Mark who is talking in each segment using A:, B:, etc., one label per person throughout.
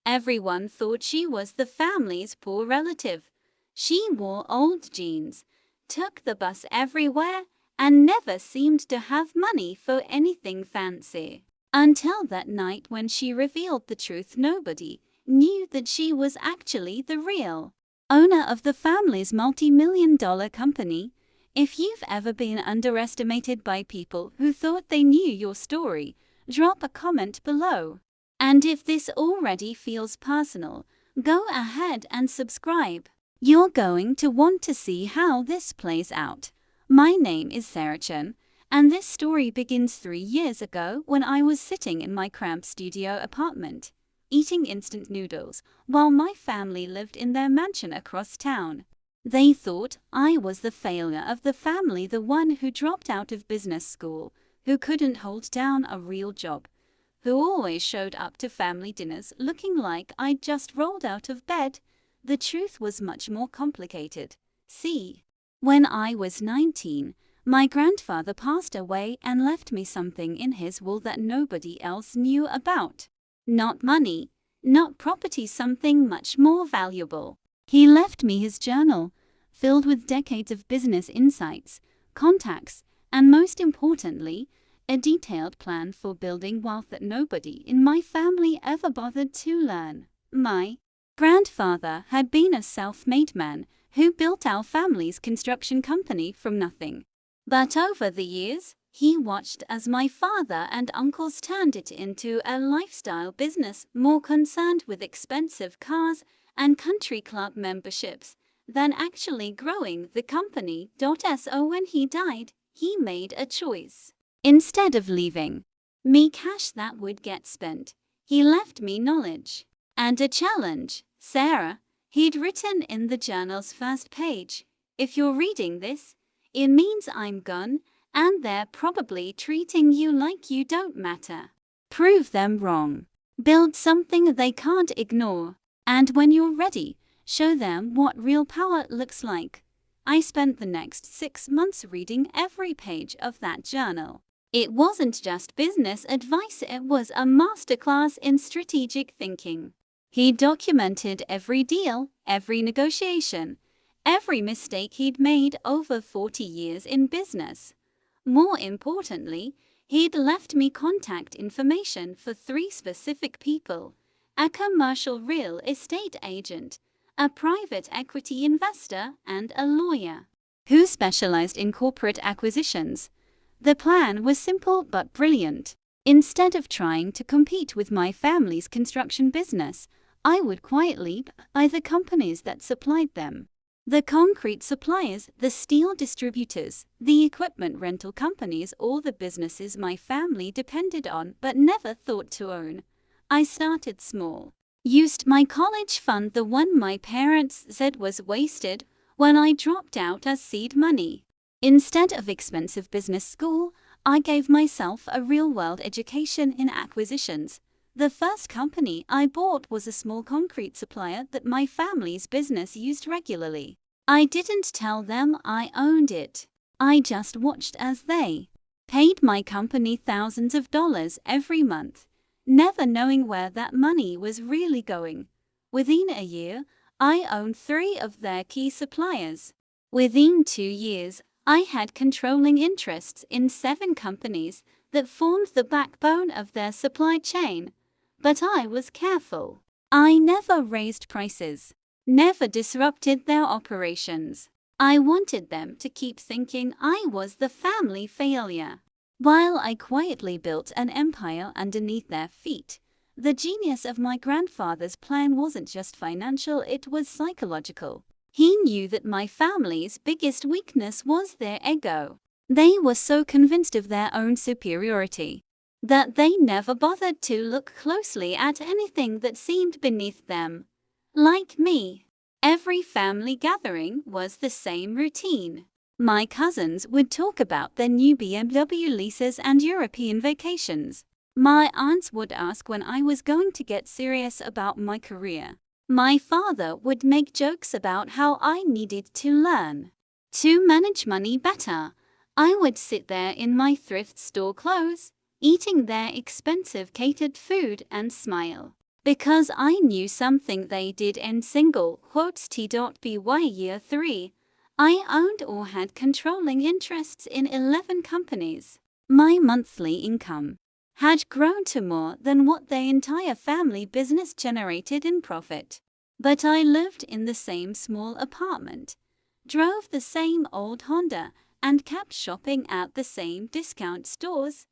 A: Everyone thought she was the family's poor relative. She wore old jeans, took the bus everywhere, and never seemed to have money for anything fancy. Until that night when she revealed the truth, nobody knew that she was actually the real owner of the family's multi-million-dollar company. If you've ever been underestimated by people who thought they knew your story, drop a comment below. And if this already feels personal, go ahead and subscribe. You're going to want to see how this plays out. My name is Sarah Chen, and this story begins 3 years ago when I was sitting in my cramped studio apartment, eating instant noodles, while my family lived in their mansion across town. They thought I was the failure of the family, the one who dropped out of business school, who couldn't hold down a real job, who always showed up to family dinners looking like I'd just rolled out of bed. The truth was much more complicated. See, when I was 19, my grandfather passed away and left me something in his will that nobody else knew about. Not money, not property, something much more valuable. He left me his journal, filled with decades of business insights, contacts, and most importantly, a detailed plan for building wealth that nobody in my family ever bothered to learn. My grandfather had been a self-made man who built our family's construction company from nothing. But over the years, he watched as my father and uncles turned it into a lifestyle business more concerned with expensive cars and country club memberships than actually growing the company. So when he died, he made a choice. Instead of leaving me cash that would get spent, he left me knowledge and a challenge. Sarah, he'd written in the journal's first page, if you're reading this, it means I'm gone, and they're probably treating you like you don't matter. Prove them wrong. Build something they can't ignore. And when you're ready, show them what real power looks like. I spent the next 6 months reading every page of that journal. It wasn't just business advice, it was a masterclass in strategic thinking. He documented every deal, every negotiation, every mistake he'd made over 40 years in business. More importantly, he'd left me contact information for 3 specific people: a commercial real estate agent, a private equity investor, and a lawyer who specialized in corporate acquisitions. The plan was simple but brilliant. Instead of trying to compete with my family's construction business, I would quietly buy the companies that supplied them. The concrete suppliers, the steel distributors, the equipment rental companies, all the businesses my family depended on but never thought to own. I started small. Used my college fund, the one my parents said was wasted, when I dropped out, as seed money. Instead of expensive business school, I gave myself a real-world education in acquisitions. The first company I bought was a small concrete supplier that my family's business used regularly. I didn't tell them I owned it. I just watched as they paid my company thousands of dollars every month, never knowing where that money was really going. Within a year, I owned 3 of their key suppliers. Within 2 years, I had controlling interests in 7 companies that formed the backbone of their supply chain. But I was careful. I never raised prices, never disrupted their operations. I wanted them to keep thinking I was the family failure. While I quietly built an empire underneath their feet, the genius of my grandfather's plan wasn't just financial, it was psychological. He knew that my family's biggest weakness was their ego. They were so convinced of their own superiority that they never bothered to look closely at anything that seemed beneath them. Like me, every family gathering was the same routine. My cousins would talk about their new BMW leases and European vacations. My aunts would ask when I was going to get serious about my career. My father would make jokes about how I needed to learn to manage money better. I would sit there in my thrift store clothes, eating their expensive catered food, and smile. Because I knew something they did in single quotes T.by year 3. I owned or had controlling interests in 11 companies. My monthly income had grown to more than what the entire family business generated in profit. But I lived in the same small apartment, drove the same old Honda, and kept shopping at the same discount stores.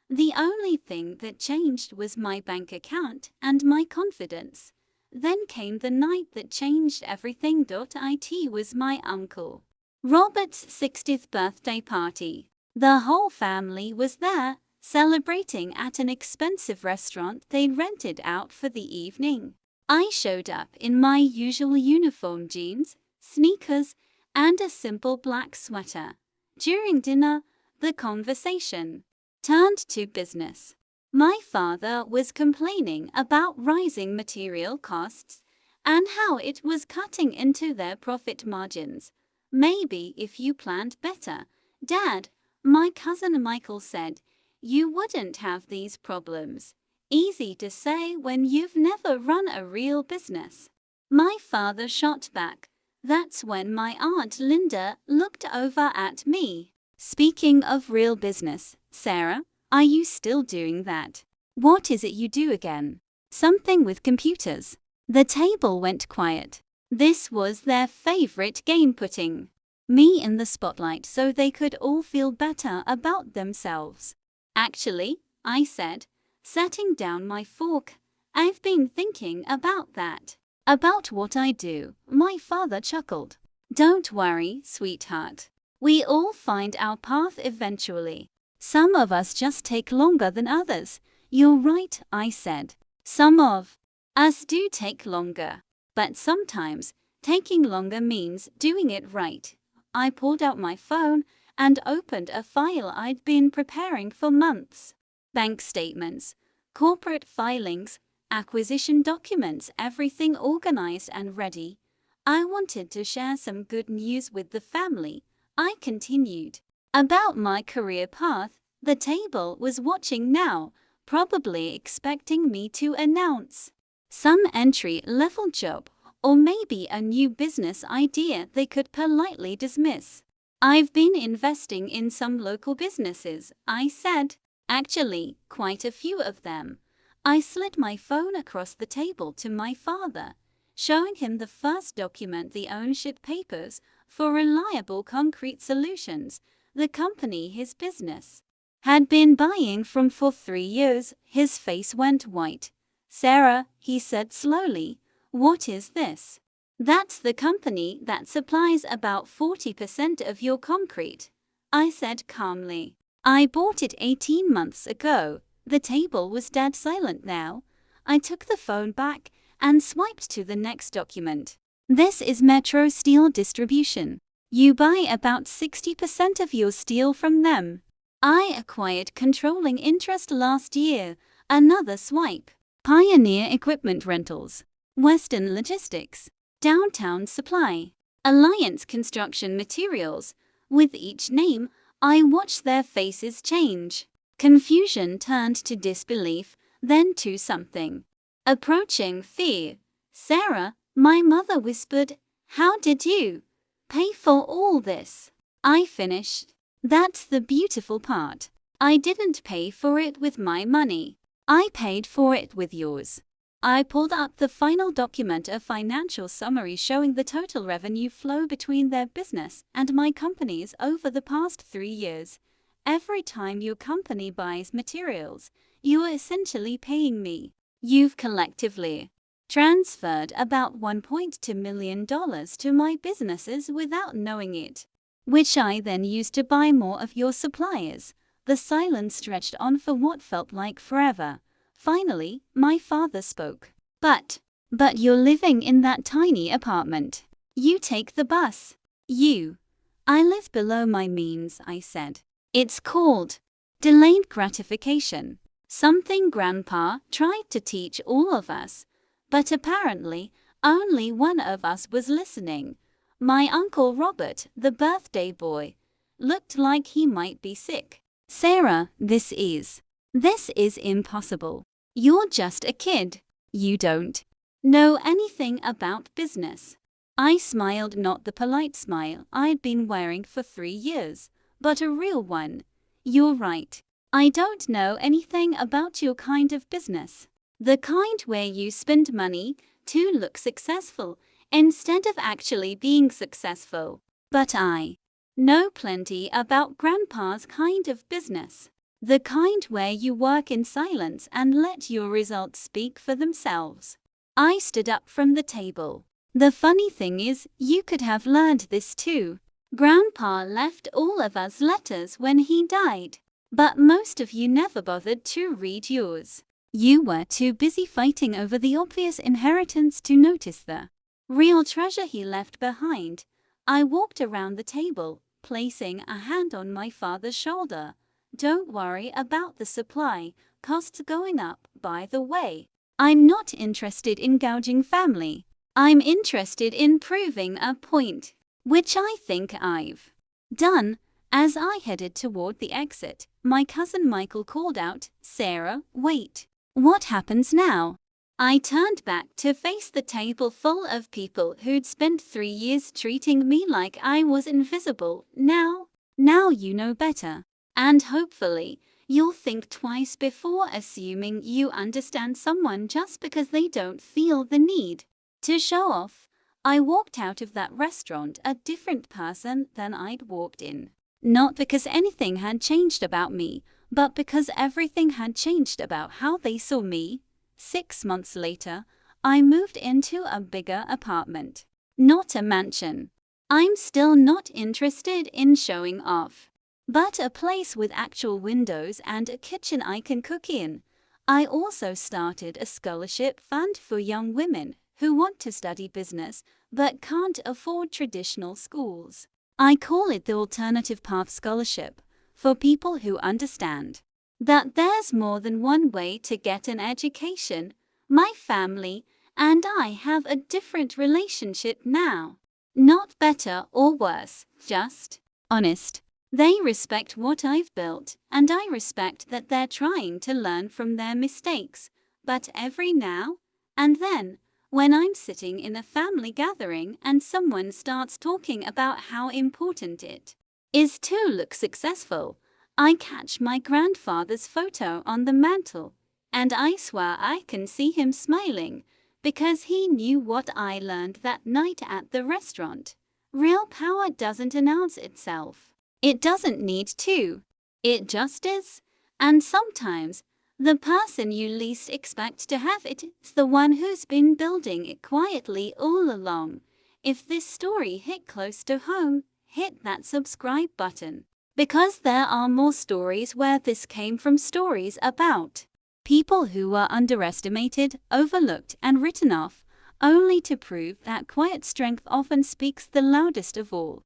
A: The only thing that changed was my bank account and my confidence. Then came the night that changed everything. It was my uncle Robert's 60th birthday party. The whole family was there, celebrating at an expensive restaurant they'd rented out for the evening. I showed up in my usual uniform, jeans, sneakers, and a simple black sweater. During dinner, the conversation turned to business. My father was complaining about rising material costs and how it was cutting into their profit margins. Maybe if you planned better, Dad, my cousin Michael said, you wouldn't have these problems. Easy to say when you've never run a real business. My father shot back. That's when my Aunt Linda looked over at me. Speaking of real business, Sarah, are you still doing that? What is it you do again? Something with computers. The table went quiet. This was their favorite game, putting me in the spotlight so they could all feel better about themselves. Actually, I said, setting down my fork, I've been thinking about that. About what I do, my father chuckled. Don't worry, sweetheart. We all find our path eventually. Some of us just take longer than others. You're right, I said. Some of us do take longer. But sometimes, taking longer means doing it right. I pulled out my phone and opened a file I'd been preparing for months. Bank statements, corporate filings, acquisition documents, everything organized and ready. I wanted to share some good news with the family. I continued about my career path. The table was watching now, probably expecting me to announce some entry-level job or maybe a new business idea they could politely dismiss. I've been investing in some local businesses, I said. Actually, quite a few of them. I slid my phone across the table to my father, showing him the first document, the ownership papers for Reliable Concrete Solutions, the company his business had been buying from for 3 years. His face went white. Sarah, he said slowly, what is this? That's the company that supplies about 40% of your concrete, I said calmly. I bought it 18 months ago. The table was dead silent now. I took the phone back and swiped to the next document. This is Metro Steel Distribution. You buy about 60% of your steel from them. I acquired controlling interest last year. Another swipe. Pioneer Equipment Rentals, Western Logistics, Downtown Supply, Alliance Construction Materials. With each name, I watched their faces change. Confusion turned to disbelief, then to something approaching fear. Sarah, my mother whispered, how did you pay for all this? I finished. That's the beautiful part. I didn't pay for it with my money. I paid for it with yours. I pulled up the final document, a financial summary showing the total revenue flow between their business and my companies over the past 3 years. Every time your company buys materials, you are essentially paying me. You've collectively transferred about $1.2 million to my businesses without knowing it, which I then used to buy more of your suppliers. The silence stretched on for what felt like forever. Finally, my father spoke. But you're living in that tiny apartment. You take the bus. I live below my means, I said. It's called delayed gratification. Something Grandpa tried to teach all of us, but apparently only one of us was listening. My Uncle Robert, the birthday boy, looked like he might be sick. Sarah, this is impossible. You're just a kid. You don't know anything about business. I smiled, not the polite smile I'd been wearing for 3 years, but a real one. You're right. I don't know anything about your kind of business. The kind where you spend money to look successful instead of actually being successful. But I know plenty about Grandpa's kind of business. The kind where you work in silence and let your results speak for themselves. I stood up from the table. The funny thing is, you could have learned this too. Grandpa left all of us letters when he died, but most of you never bothered to read yours. You were too busy fighting over the obvious inheritance to notice the real treasure he left behind. I walked around the table, placing a hand on my father's shoulder. Don't worry about the supply costs going up, by the way. I'm not interested in gouging family. I'm interested in proving a point, which I think I've done. As I headed toward the exit, my cousin Michael called out, "Sarah, wait. What happens now?" I turned back to face the table full of people who'd spent 3 years treating me like I was invisible. Now you know better. And hopefully, you'll think twice before assuming you understand someone just because they don't feel the need to show off. I walked out of that restaurant a different person than I'd walked in. Not because anything had changed about me, but because everything had changed about how they saw me. 6 months later, I moved into a bigger apartment. Not a mansion. I'm still not interested in showing off, but a place with actual windows and a kitchen I can cook in. I also started a scholarship fund for young women who want to study business but can't afford traditional schools. I call it the Alternative Path Scholarship, for people who understand that there's more than one way to get an education. My family and I have a different relationship now. Not better or worse, just honest. They respect what I've built, and I respect that they're trying to learn from their mistakes. But every now and then, when I'm sitting in a family gathering and someone starts talking about how important it is to look successful, I catch my grandfather's photo on the mantle, and I swear I can see him smiling, because he knew what I learned that night at the restaurant. Real power doesn't announce itself. It doesn't need to. It just is. And sometimes, the person you least expect to have it is the one who's been building it quietly all along. If this story hit close to home, hit that subscribe button. Because there are more stories where this came from, stories about people who were underestimated, overlooked, and written off, only to prove that quiet strength often speaks the loudest of all.